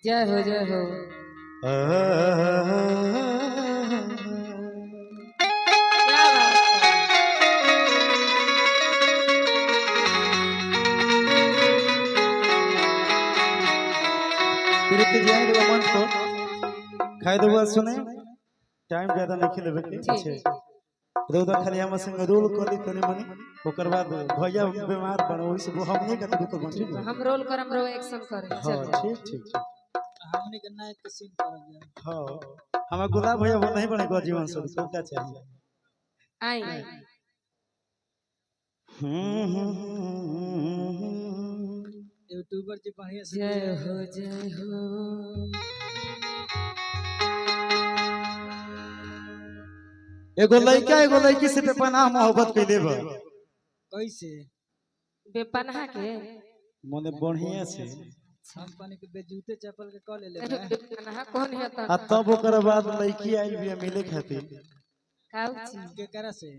जय हो जय हो। मन को खाए दो बात सुने टाइम ज्यादा नहीं लेबे के पीछे उधर खाली हम संग रोल कर तनी मनी ओकर बाद भैया बीमार बन ओइ से हमने का तो बन ठीक हम रोल कर हम रो एक्शन कर हां ठीक ठीक हमने के नाइट के सीन कर दिया। हां हम गुलाब भैया वो नहीं बने को जीवन से तो क्या चाहिए आई यूट्यूबर जी बढ़िया से जय हो जय हो। एगो लड़की से बेपनाह मोहब्बत कैले बा कैसे बेपनाह के मने बढ़िया से हम पानी के बेजूते चप्पल के क ले ले बेपनाह कौन है आ तब ओकर बाद लड़की आइल बिया मिले खातिर काऊ चीज के करा से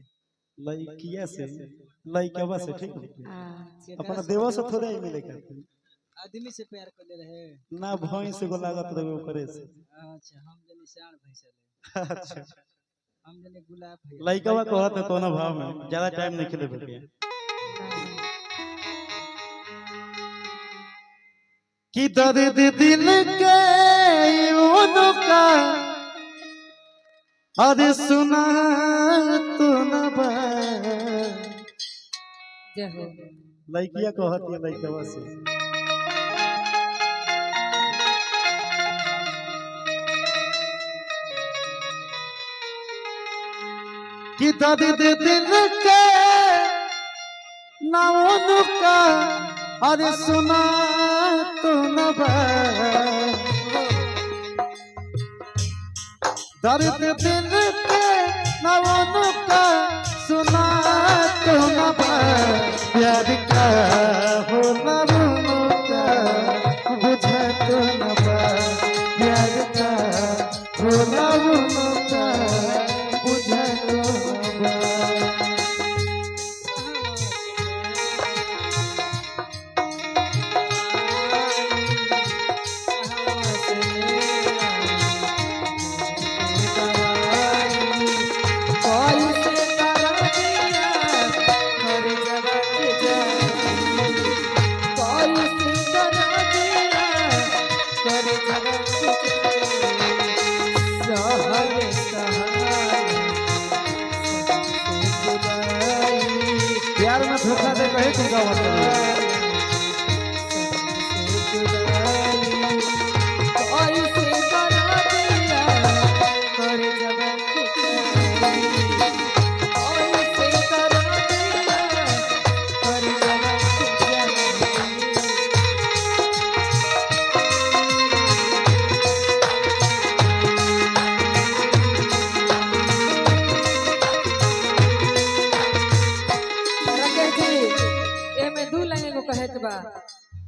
लड़किया से लड़कवा से ठीक अपना देवा से थोड़े आई मिले खातिर आदमी से प्यार कर ले रहे ना भई से गो लागत रहे करे से अच्छा हम जनी शान भैंस ले अच्छा हम जने गुलाब भैया लड़कवा कहत है कोनो भाव में ज्यादा टाइम नहीं खेले बके कि दर्द दिल के यूं का अरे सुना तो न बा जय हो। लड़किया कहत है लड़कवा से कि दर्द दिल के नाउन का अरे सुना तो न बा दर्द दिल के नाउन का सुना तो न बा प्यार का हो नाउन का बुझे तो न बा प्यार का हो नाउन का बुझे तो न बा प्यार में धोखा दे कहे तुम का मतलब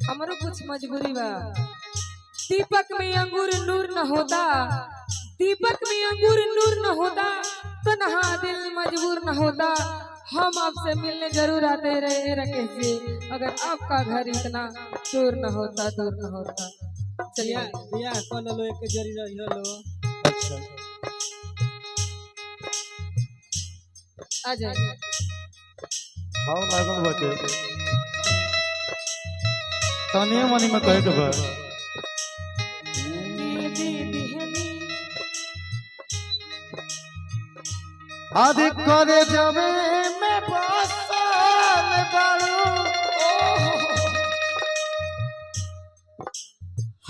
हमरो कुछ मजबूरी बा। दीपक में अंगूर नूर न होता, दीपक में अंगूर नूर न होता, तन्हा दिल मजबूर न होता। हम आपसे मिलने जरूर आते रहे राकेश जी, अगर आपका घर इतना दूर न होता दूर न होता। चलिए बियाह कर लो एक जरी रही लो। अच्छा आ जाए हां लागल बाटे तनिए मनी में कहे के बा आदि करे जबे में बसल बारू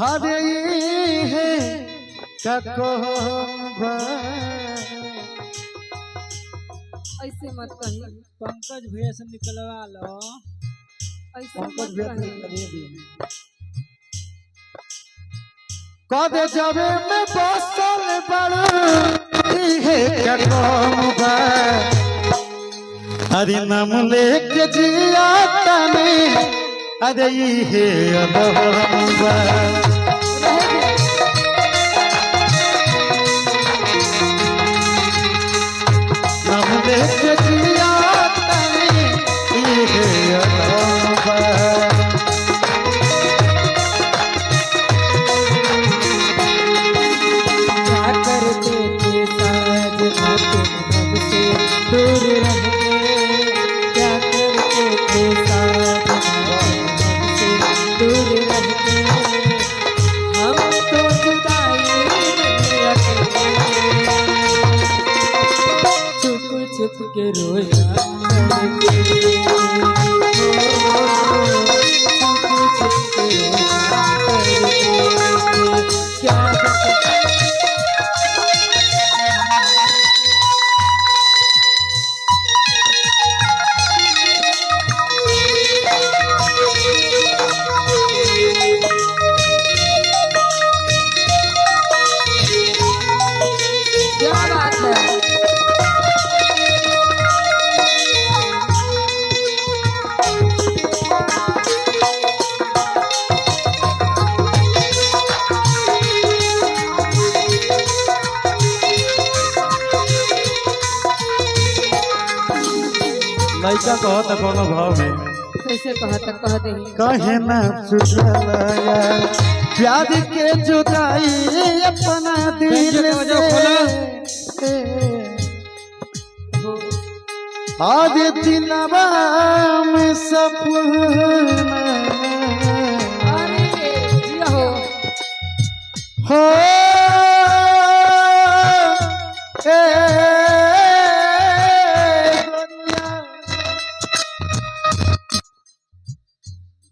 हरे है ककोबा ऐसे मत कही, पंकज भैया से निकलवा लो। ऐसे मत कही। कदे जबे में बसल बारू है क्या कौन बा अरे नाम लेके जिया तने अरे ये अदबा नाम लेके जिया तने ये अदबा क्या करते थे साजना तुम हमसे दूर रह के क्या करते थे साजना तुम हमसे दूर रह के हम तो जुदाई में अकेले छुप छुप के रोया करके छुप छुप के रोया करके क्या करते क्या बात है लड़का कहता कोनो भाव में कैसे कहता कह दे कहे ना सुझलया प्यार के जुदाई अपना दिल से आज दिलवा में सपना अरे जिया हो हो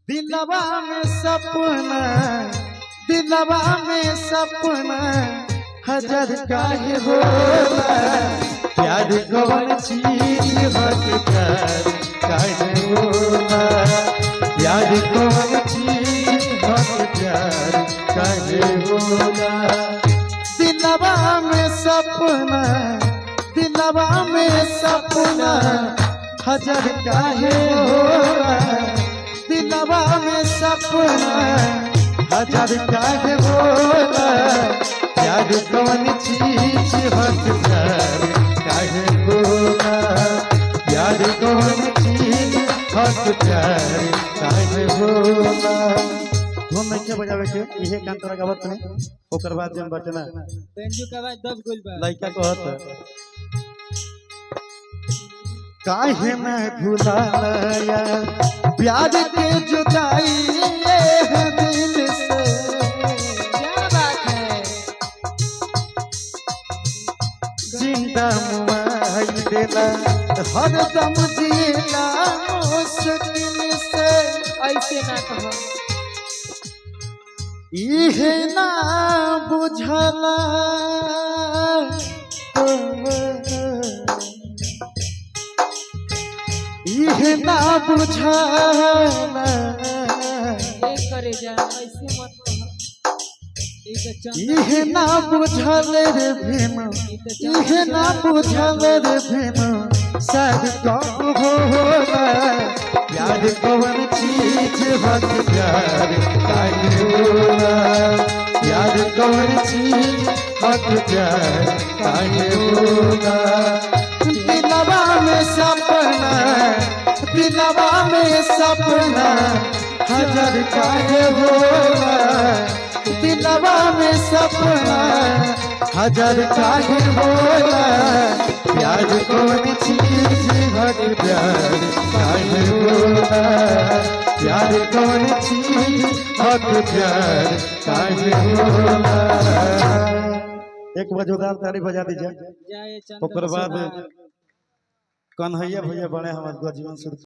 दिलवा में सपना दिलवा में सपना हजार काहे होला प्यार कौन चीज हटकर काहे होला प्यार कौन चीज हटकर काहे होला दिलवा में सपना दिलवा में सपना हजार काहे होला दिलवा में सपना हजार काहे होला प्यार कौन चीज हटकर काहे होला प्यार कौन चीज हटकर काहे होला धुन नहीं के बजावे के इहे कान तोरा गावत नहीं ओकर बाद जन बाटे ना बेंजू का आवाज दब गइल बा लइका कहत काहे न भुलाया प्यार के जुदाई ये दिल से क्या बात है जिंदा मुआई देला हर दम जीला मुश्किल से ऐसे ना कहो इहे ना बुझला इहे ना बुझला ये करे जा ऐसे मत कहो ई त चंद इहे ना बुझल रे भीम इहे ना बुझल रे भीम सब कब होला प्यार कौन चीज हक प्यार काहे होला प्यार कौन चीज हक प्यार काहे होला दिलवा में सपना दिलवा में सपना हजार काहे होला दिलवा में सपना हजार काहे होला प्यार कौन चीज हक प्यार काहे होला प्यार कौन चीज हक प्यार काहे होला एक मजेदार ताली बजा दीजिए जाए चंद ओकर बाद कन्हैया भैया बड़े हमारे जीवन शुरू